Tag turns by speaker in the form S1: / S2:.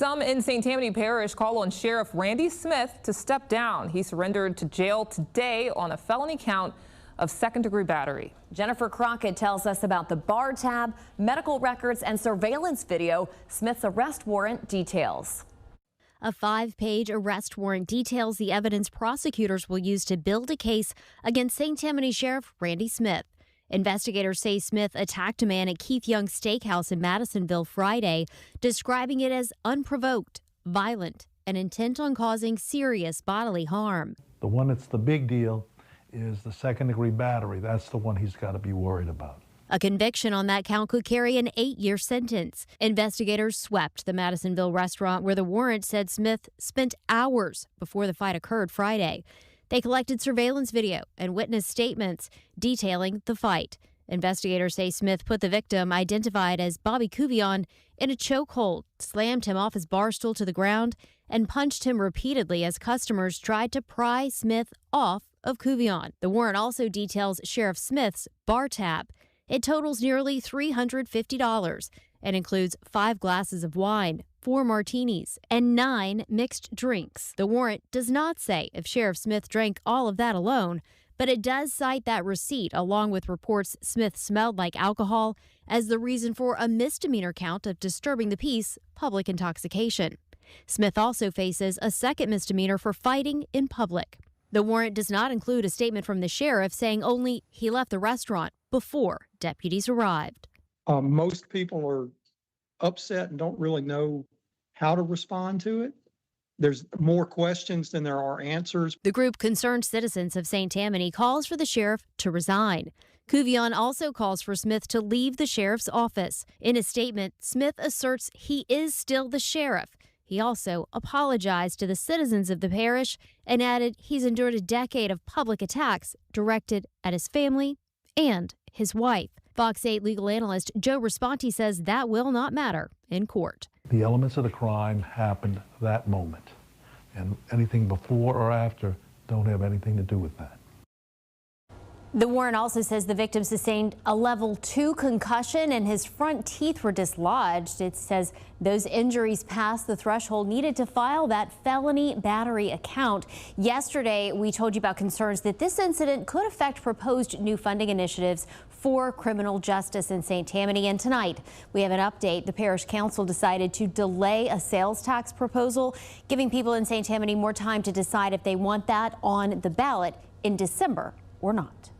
S1: Some in St. Tammany Parish call on Sheriff Randy Smith to step down. He surrendered to jail today on a felony count of second-degree battery.
S2: Jennifer Crockett tells us about the bar tab, medical records, and surveillance video. Smith's arrest warrant details.
S3: A 5-page arrest warrant details the evidence prosecutors will use to build a case against St. Tammany Sheriff Randy Smith. Investigators say Smith attacked a man at Keith Young's Steakhouse in Madisonville Friday, describing it as unprovoked, violent, and intent on causing serious bodily harm.
S4: The one that's the big deal is the second-degree battery. That's the one he's got to be worried about.
S3: A conviction on that count could carry an 8-year sentence. Investigators swept the Madisonville restaurant where the warrant said Smith spent hours before the fight occurred Friday. They collected surveillance video and witness statements detailing the fight. Investigators say Smith put the victim, identified as Bobby Cuvion, in a chokehold, slammed him off his bar stool to the ground, and punched him repeatedly as customers tried to pry Smith off of Cuvion. The warrant also details Sheriff Smith's bar tab. It totals nearly $350 and includes 5 glasses of wine, 4 martinis, and 9 mixed drinks. The warrant does not say if Sheriff Smith drank all of that alone, but it does cite that receipt along with reports Smith smelled like alcohol as the reason for a misdemeanor count of disturbing the peace, public intoxication. Smith also faces a second misdemeanor for fighting in public. The warrant does not include a statement from the sheriff saying only he left the restaurant before deputies arrived.
S5: Most people are upset and don't really know how to respond to it. There's more questions than there are answers.
S3: The group Concerned Citizens of St. Tammany calls for the sheriff to resign. Cuvion also calls for Smith to leave the sheriff's office. In a statement, Smith asserts he is still the sheriff. He also apologized to the citizens of the parish and added he's endured a decade of public attacks directed at his family and his wife. Fox 8 legal analyst Joe Responti says that will not matter in court.
S4: The elements of the crime happened that moment, and anything before or after don't have anything to do with that.
S2: The warrant also says the victim sustained a level 2 concussion and his front teeth were dislodged. It says those injuries passed the threshold needed to file that felony battery account. Yesterday, we told you about concerns that this incident could affect proposed new funding initiatives for criminal justice in St. Tammany. And tonight, we have an update. The parish council decided to delay a sales tax proposal, giving people in St. Tammany more time to decide if they want that on the ballot in December or not.